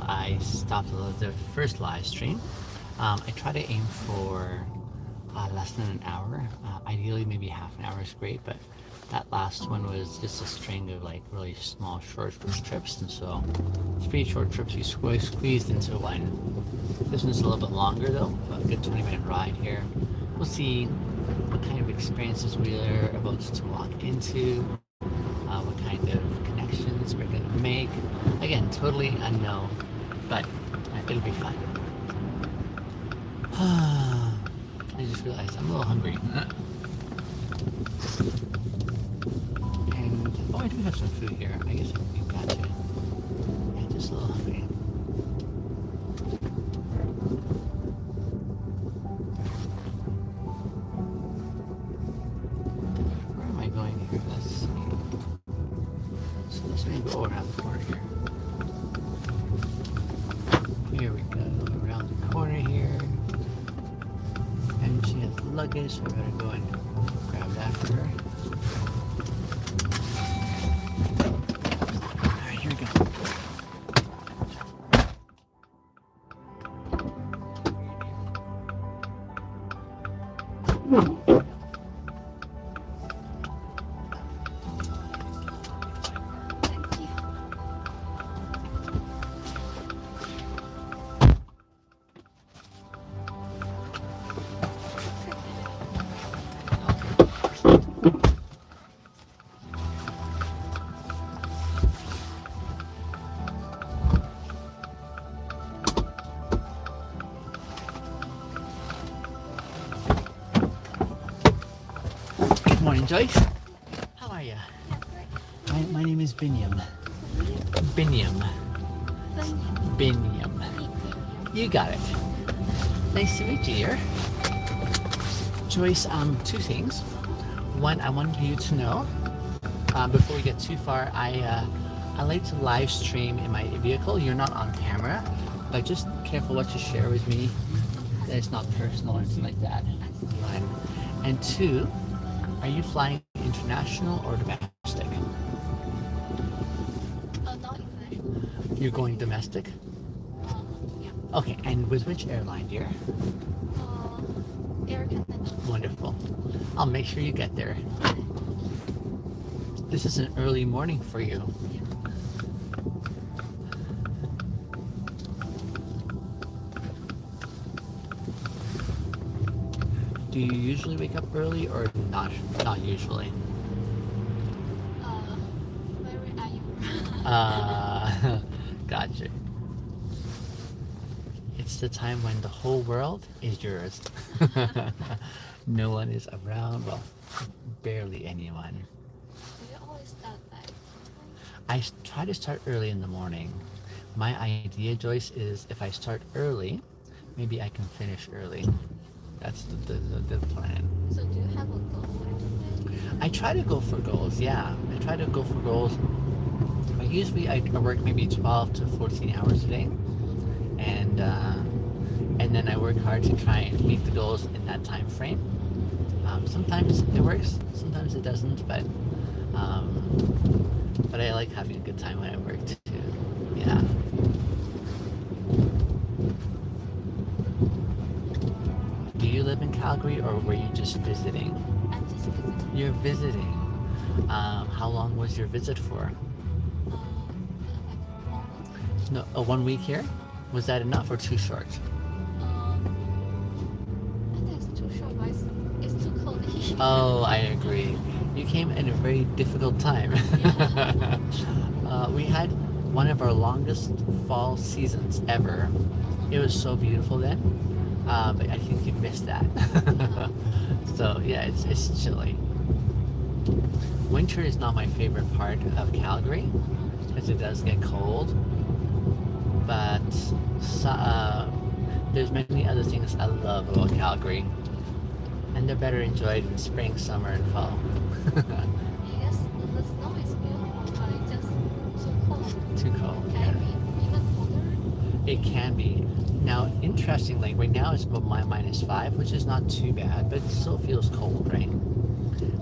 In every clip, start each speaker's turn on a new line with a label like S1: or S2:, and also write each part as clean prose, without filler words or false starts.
S1: I stopped the first live stream. I try to aim for less than an hour. Ideally, maybe half an hour is great, but that last one was just a string of like really small, short trips, and so 3 short trips we squeezed into one. This one's a little bit longer though, a good 20-minute ride here. We'll see what kind of experiences we're about to walk into, what kind of connections we're going to make. Again, totally unknown, but it'll be fun. I just realized I'm a little hungry. And, oh, I do have some food here. I guess I can got you. Yeah, just a little hungry. Where am I going here? Let's see. So let's maybe go around the corner here. Here we go, around the corner here. And she has luggage, so we're gonna go and grab that for her. Alright, here we go. Good morning, Joyce. How are you? My name is Binyam. Binyam. Binyam. You got it. Nice to meet you here. Joyce, 2 things. One, I wanted you to know, before we get too far, I like to live stream in my vehicle. You're not on camera, but just careful what you share with me. That it's not personal or anything like that. One. And 2, are you flying international or domestic?
S2: Not international.
S1: You're going domestic?
S2: Yeah.
S1: Okay, and with which airline, dear?
S2: Air Canada.
S1: Wonderful. I'll make sure you get there. This is an early morning for you. Do you usually wake up early or not? Not usually.
S2: Where are you?
S1: Gotcha. It's the time when the whole world is yours. No one is around. Well, barely anyone.
S2: Do you always start like?
S1: I try to start early in the morning. My idea, Joyce, is if I start early, maybe I can finish early. That's the plan.
S2: So do you have a goal?
S1: I try to go for goals, yeah. I try to go for goals. But usually I work maybe 12 to 14 hours a day. And then I work hard to try and meet the goals in that time frame. Sometimes it works, sometimes it doesn't, but I like having a good time when I work too. Yeah. Do you live in Calgary or were you just visiting?
S2: I'm just visiting.
S1: You're visiting. How long was your visit for?
S2: Like 1 week.
S1: No, 1 week here? Was that enough or too short?
S2: I think it's too short, but it's too cold here.
S1: Oh, I agree. You came at a very difficult time. We had one of our longest fall seasons ever. It was so beautiful then, but I think you missed that. So yeah, it's chilly. Winter is not my favorite part of Calgary because it does get cold, but there's many other things I love about Calgary, and they're better enjoyed in spring, summer, and fall.
S2: Yes, the snow is beautiful, but it's just too cold.
S1: Too cold.
S2: Can it be even colder?
S1: It can be. Now, interestingly, right now it's about -5, which is not too bad, but it still feels cold, right?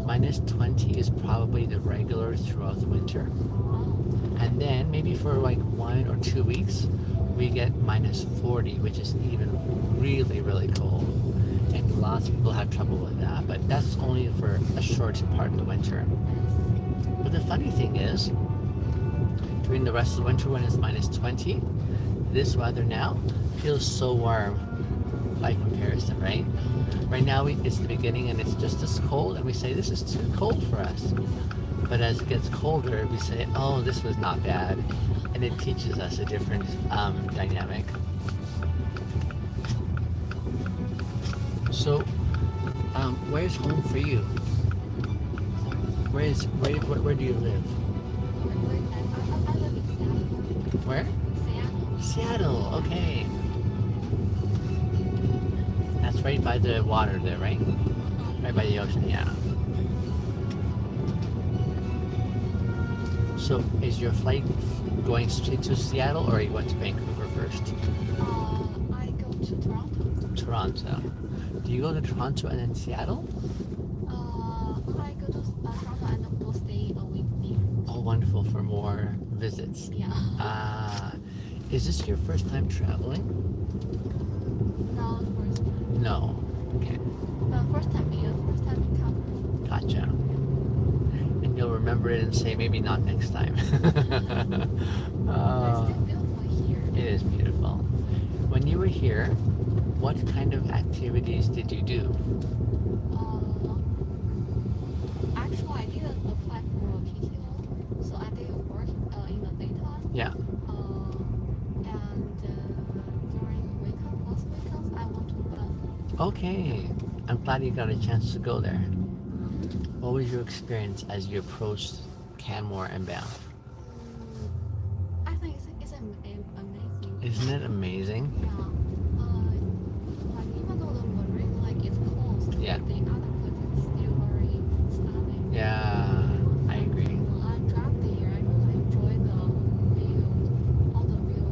S1: -20 is probably the regular throughout the winter.
S2: Oh.
S1: And then maybe for like 1 or 2 weeks, we get minus 40, which is even really, really cold. And lots of people have trouble with that, but that's only for a short part of the winter. But the funny thing is, during the rest of the winter when it's minus 20, this weather now feels so warm by comparison, right? Right now it's the beginning and it's just as cold, and we say this is too cold for us. But as it gets colder, we say, oh, this was not bad. And it teaches us a different dynamic. So, where's home for you? Where do you live?
S2: I live in Seattle.
S1: Where?
S2: Seattle.
S1: Seattle, okay. That's right by the water there, right? Right by the ocean, yeah. So is your flight going straight to Seattle, or are you going to Vancouver first?
S2: I go to Toronto.
S1: Toronto. Do you go to Toronto and then Seattle?
S2: I go to Toronto and will stay a week there.
S1: Oh, wonderful, for more visits.
S2: Yeah.
S1: Is this your first time traveling?
S2: No, first.
S1: No. Okay.
S2: First time here, first time in Calgary.
S1: Gotcha. And you'll remember it and say, maybe not next time.
S2: But it's still beautiful here.
S1: It is beautiful. When you were here, what kind of activities did you do?
S2: Actually, I didn't apply for a PTO, so I did work in the daytime.
S1: Yeah.
S2: And during last weekends, I went to Banff.
S1: Okay. I'm glad you got a chance to go there. What was your experience as you approached Canmore and Banff?
S2: I think it's amazing.
S1: Isn't it amazing?
S2: Yeah. Like even though the marine like it's closed,
S1: Yeah.
S2: the other place is still very stunning.
S1: Yeah, I agree.
S2: When I drive there, I really enjoy the view, all the view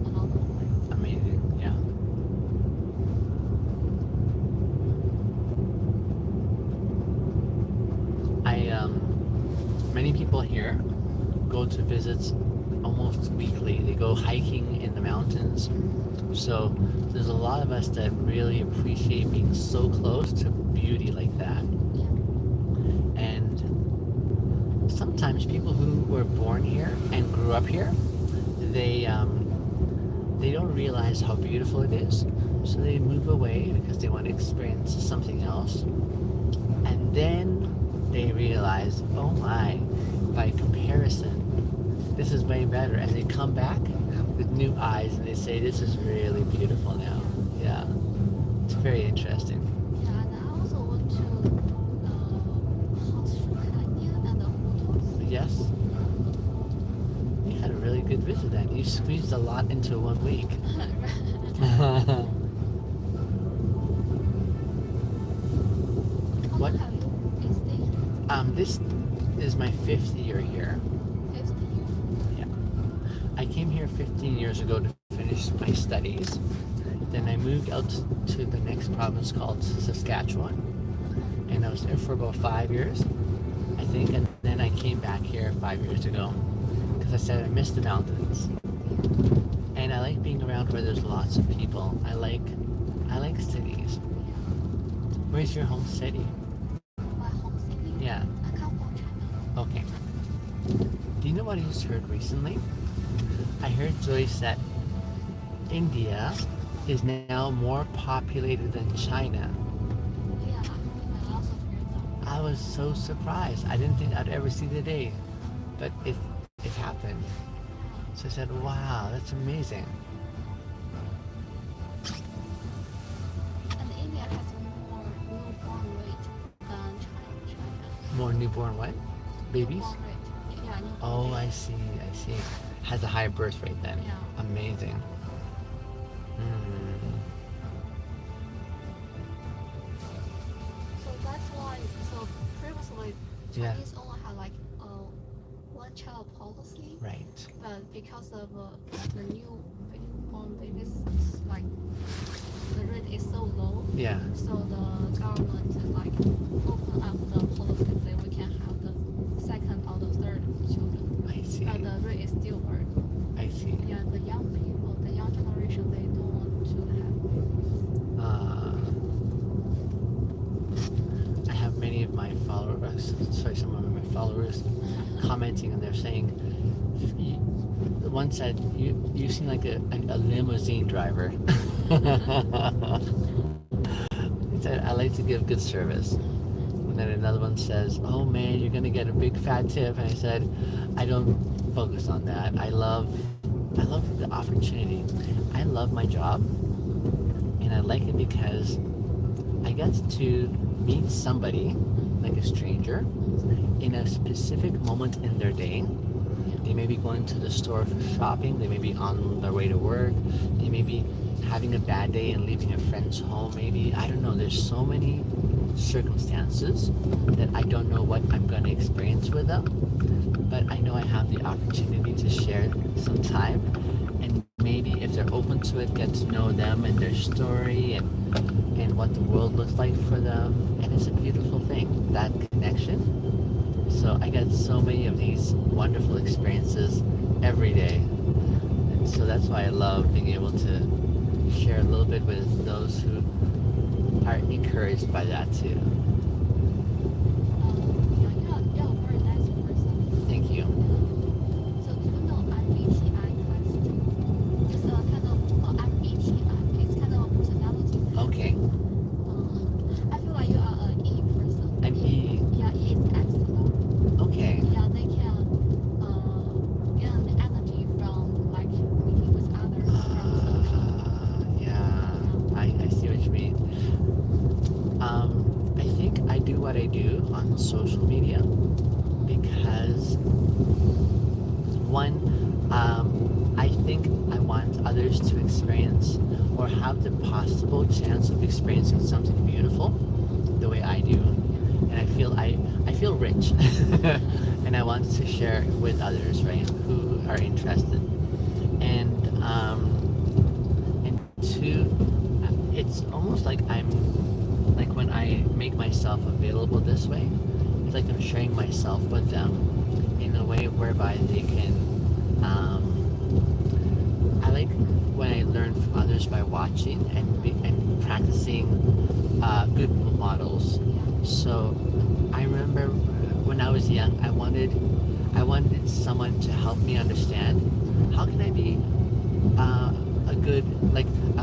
S2: along the way.
S1: Amazing, yeah. Many people here go to visits almost weekly. They go hiking in the mountains. So there's a lot of us that really appreciate being so close to beauty like that.
S2: Yeah.
S1: And sometimes people who were born here and grew up here, they don't realize how beautiful it is. So they move away because they want to experience something else. And then they realize, oh my, by comparison, this is way better. And they come back with new eyes and they say, this is really beautiful now. Yeah, it's very interesting.
S2: Yeah, and I also went to Horseshoe Canyon and the photos.
S1: Yes? You had a really good visit then. You squeezed a lot into 1 week.
S2: How
S1: What?
S2: long have you been staying?
S1: This is my 5th year here.
S2: 50 years.
S1: Yeah. I came here 15 years ago to finish my studies. Then I moved out to the next province called Saskatchewan. And I was there for about 5 years, I think. And then I came back here 5 years ago because I said I miss the mountains. And I like being around where there's lots of people. I like cities. Where's your home city?
S2: My home city?
S1: Yeah.
S2: I come from China.
S1: Okay. Do you know what I just heard recently? I heard Joyce that India is now more populated than China.
S2: Yeah, I also heard that.
S1: I was so surprised. I didn't think I'd ever see the day, but it happened. So I said, wow, that's amazing.
S2: And India has more newborn rate than China.
S1: More newborn what? Babies?
S2: Newborn rate. Yeah, newborn
S1: Oh,
S2: rate.
S1: I see. Has a higher birth rate then.
S2: Yeah.
S1: Amazing.
S2: So that's why, so previously,
S1: Yeah.
S2: Chinese only had like one child policy,
S1: Right.
S2: but because of the newborn babies, like the rate is so low,
S1: Yeah.
S2: so the government like open up the policy that we can have the second or the third children,
S1: I see.
S2: but the rate is still very low.
S1: I see.
S2: Yeah, the young
S1: followers commenting, and they're saying, one said, you seem like a limousine driver. He said, I like to give good service. And then another one says, oh man, you're gonna get a big fat tip. And I said, I don't focus on that. I love the opportunity. I love my job, and I like it because I get to meet somebody, like a stranger, in a specific moment in their day. They may be going to the store for shopping, they may be on their way to work, they may be having a bad day and leaving a friend's home, maybe. I don't know, there's so many circumstances that I don't know what I'm going to experience with them, but I know I have the opportunity to share some time, and maybe if they're open to it, get to know them and their story and what the world looks like for them. And it's a beautiful thing, that connection. So I get so many of these wonderful experiences every day. And so that's why I love being able to share a little bit with those who are encouraged by that too.
S2: You're a very nice person.
S1: Thank you.
S2: So do you know MBTI test? It's a kind of MBTI. It's kind of a personality test.
S1: Okay.
S2: I feel like you are an E person.
S1: An E.
S2: Yeah, E is excellent.
S1: Okay.
S2: Yeah, they can get the energy from like meeting with others from social.
S1: Yeah, I see what you mean. I think I do what I do on social media because one, I think I want others to experience or have the possible chance of experiencing something beautiful the way I do. And I feel rich and I want to share it with others, right, who are interested. And two, it's almost like when I make myself available this way, it's like I'm sharing myself with them in a way whereby they can, I like when I learn from others by watching and practicing good models. So I remember when I was young, I wanted someone to help me understand how can I be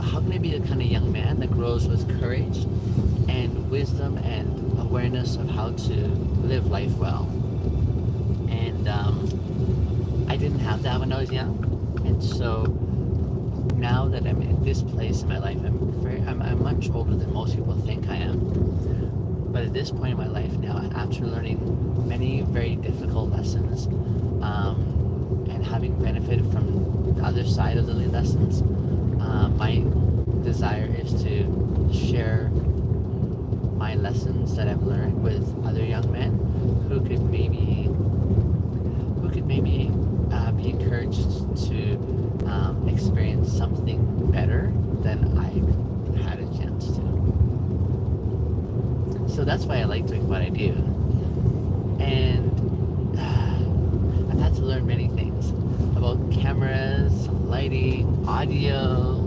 S1: how can I be the kind of young man that grows with courage and wisdom and awareness of how to live life well. And I didn't have that when I was young, and so now that I'm in this place in my life, I'm much older than most people think I am. But at this point in my life now, after learning many very difficult lessons, and having benefited from the other side of the lessons, my desire is to share my lessons that I've learned with other young men who could maybe be encouraged to experience something better than I had a chance to. So that's why I like doing what I do. And I've had to learn many things about cameras, lighting, audio,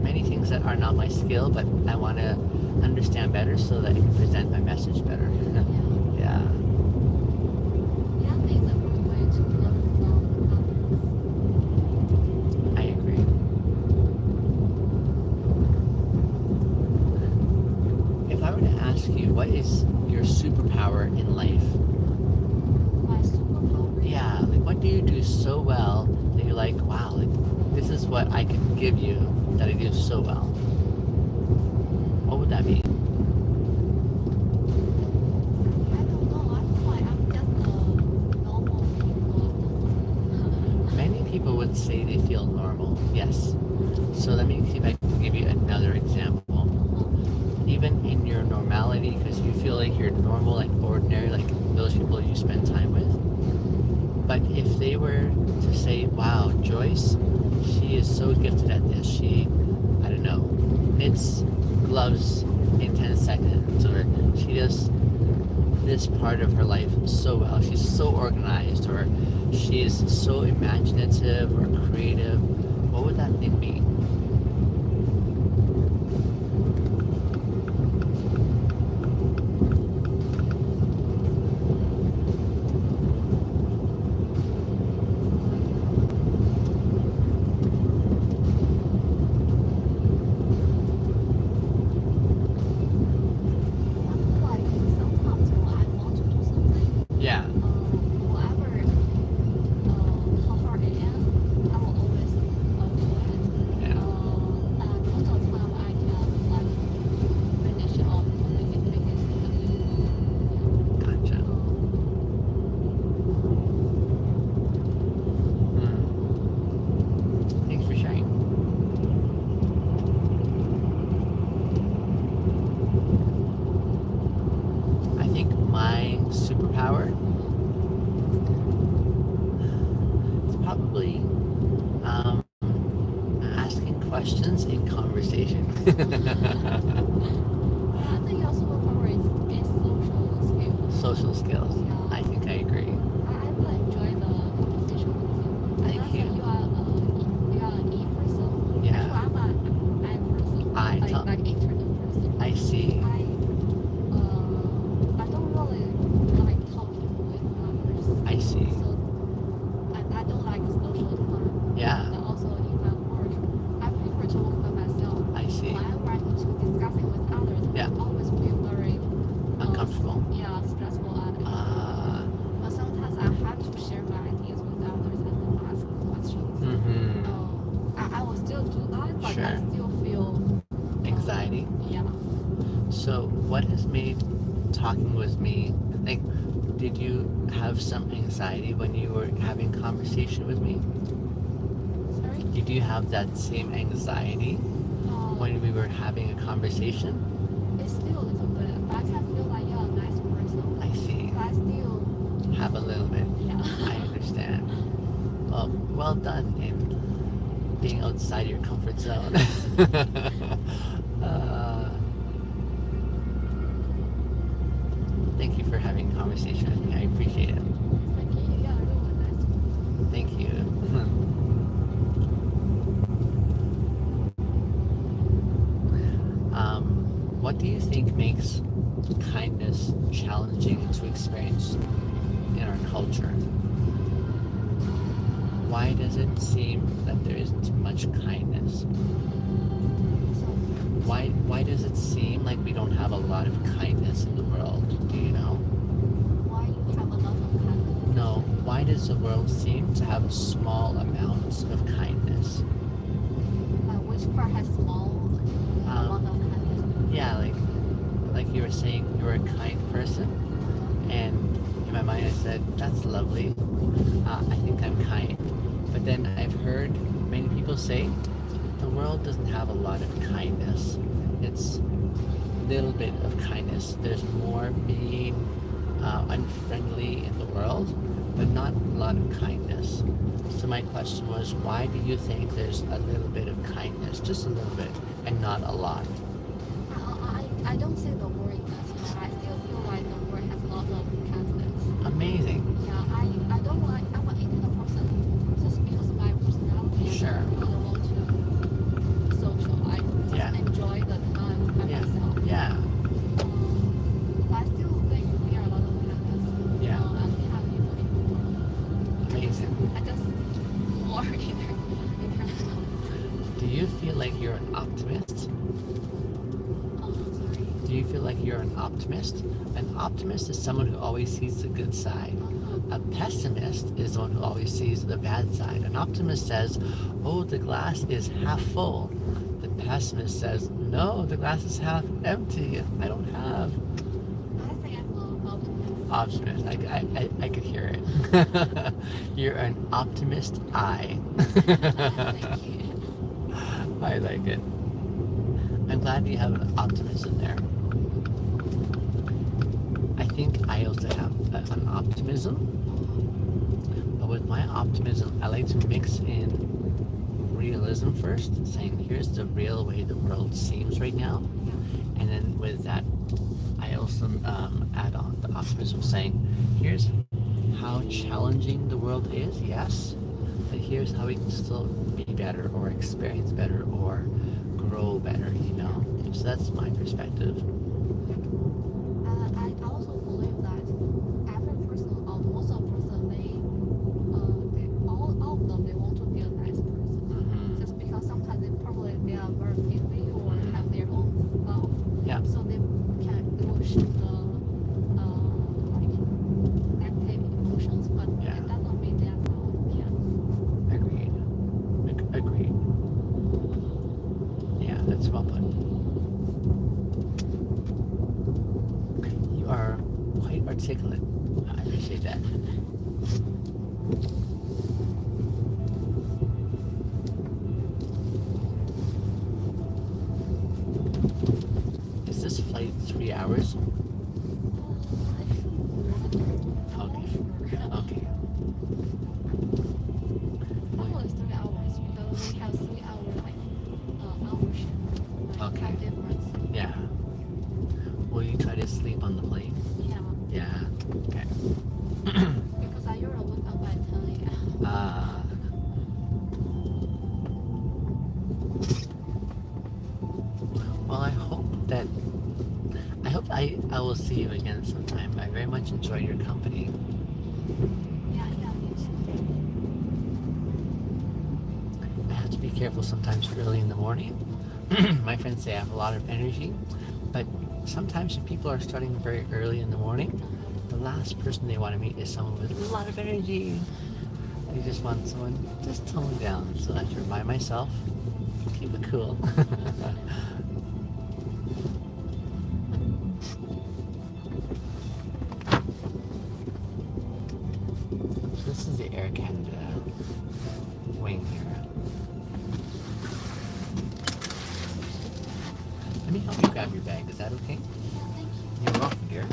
S1: many things that are not my skill, but I want to understand better so that I can present my message better. Yeah.
S2: Yeah, it's a good way to learn from others.
S1: I agree. If I were to ask you, what is your superpower in life?
S2: My superpower?
S1: Yeah, like what do you do so well that you're like, wow, like this is what I can give you that I do so well? What would that be?
S2: I don't know. I feel like I'm just a normal people.
S1: Many people would say they feel normal, yes. So let me see if I can give you another example. Even in your normality, because you feel like you're normal, like ordinary, like those people you spend time with. But if they were to say, wow, Joyce, she is so gifted at this. She, I don't know, knits gloves in 10 seconds, or she does this part of her life so well. She's so organized, or she is so imaginative or creative. What would that thing be? questions in conversation.
S2: I think your superpower is social skills.
S1: Social skills.
S2: Yeah.
S1: I think I agree.
S2: I really enjoy the conversation with you.
S1: Thank
S2: And
S1: you.
S2: also you are an E person.
S1: Yeah.
S2: Actually, I'm an I person. Like internal person.
S1: I see.
S2: I don't really like talking with others.
S1: I see.
S2: So I don't like social time.
S1: Yeah.
S2: And also in my work, I prefer to work by myself.
S1: I see.
S2: Whenever I need to discuss it with others,
S1: Yeah.
S2: I always feel very
S1: Uncomfortable.
S2: Yeah, stressful. But sometimes I have to share my ideas with others and ask questions.
S1: Mm-hmm.
S2: I will still do that, but
S1: Sure.
S2: I still feel
S1: Anxiety.
S2: Yeah.
S1: So what has made talking with me, like, did you have some anxiety when you were having conversation with me?
S2: Sorry.
S1: Did you have that same anxiety when we were having a conversation?
S2: It's still a little bit, but I can feel like you're a nice person.
S1: I see.
S2: But I still
S1: Have a little bit.
S2: Yeah.
S1: I understand. Well done in being outside your comfort zone. Thank you for having a conversation with me. I appreciate it.
S2: Thank you. Yeah, really nice.
S1: Thank you. What do you think makes kindness challenging to experience in our culture? Why does it seem that there isn't much kindness?
S2: So
S1: Why does it seem like we don't have a lot of kindness in the world? Do you know?
S2: why you have a lot of kindness?
S1: No. Why does the world seem to have small amounts of kindness?
S2: Which part has small amount of kindness?
S1: Yeah, like you were saying, you're a kind person, and in my mind I said, that's lovely. I think I'm kind. But then I've heard many people say the world doesn't have a lot of kindness. It's a little bit of kindness. There's more being unfriendly in the world, but not a lot of kindness. So my question was, why do you think there's a little bit of kindness, just a little bit, and not a lot?
S2: I don't say the word does, but I still feel like the word has a lot of kindness.
S1: Amazing.
S2: Yeah, I don't like, I'm an internal person just because of my personality.
S1: Sure.
S2: I don't want to socialize. Just
S1: Yeah.
S2: enjoy the time by
S1: Yeah.
S2: myself.
S1: Yeah.
S2: But I still think there are a lot of kindness.
S1: Yeah.
S2: And kind people in the world.
S1: Amazing.
S2: I just more internal.
S1: Do you feel like you're an optimist?
S2: Sorry.
S1: Do you feel like you're an optimist? An optimist is someone who always sees the good side. A pessimist is the one who always sees the bad side. An optimist says, oh, the glass is half full. The pessimist says, no, the glass is half empty. I don't have.
S2: I think I'm an optimist.
S1: Optimist. I could hear it. You're an optimist.
S2: Thank you.
S1: I like it. I'm glad you have an optimism there. I think I also have an optimism, but with my optimism, I like to mix in realism first, saying here's the real way the world seems right now, and then with that, I also add on the optimism, saying here's how challenging the world is, yes, but here's how we can still be better or experience better or grow better, you know. So that's my perspective.
S2: I also believe that every person, or most of person, all of them, they want to be a nice person.
S1: Mm-hmm.
S2: Just because sometimes they are very busy or have their own stuff.
S1: Yeah.
S2: So they will show the negative emotions, but
S1: Yeah.
S2: it doesn't mean they are not.
S1: Agreed. Yeah, that's well put. You are quite articulate. I appreciate that. Is this flight 3 hours? Okay.
S2: Almost 3 hours because we have 3 hours like
S1: I will see you again sometime. I very much enjoy your company.
S2: Yeah, me too.
S1: I have to be careful sometimes early in the morning. My friends say I have a lot of energy, but sometimes if people are starting very early in the morning, the last person they want to meet is someone with a lot of energy. They just want someone just tone down. So I have to remind myself, keep it cool. So this is the Air Canada wing here. Let me help you grab your bag. Is that okay?
S2: Yeah, thank you.
S1: You're welcome, dear.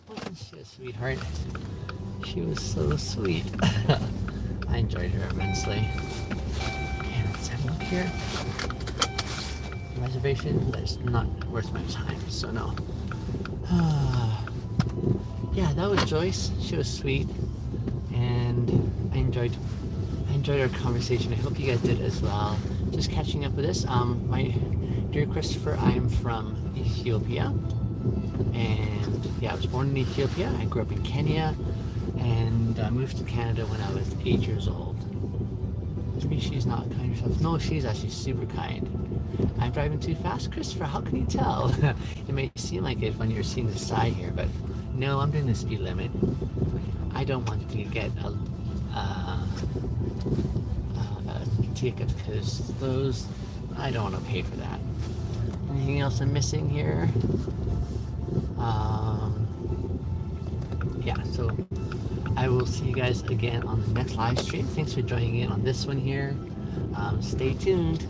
S1: Wasn't she a sweetheart? She was so sweet. I enjoyed her immensely. And let's have a look here. Reservation, that's not worth my time, so no. Yeah, that was Joyce. She was sweet, and I enjoyed our conversation. I hope you guys did as well. Just catching up with this. My dear Christopher, I am from Ethiopia, and yeah, I was born in Ethiopia. I grew up in Kenya, and I moved to Canada when I was 8 years old. Maybe she's not kind herself. No, she's actually super kind. I'm driving too fast, Christopher. How can you tell? It may seem like it when you're seeing the side here, but no, I'm doing the speed limit. I don't want to get a ticket because those I don't want to pay for that. Anything else I'm missing here? Yeah, so I will see you guys again on the next live stream. Thanks for joining in on this one here. Stay tuned.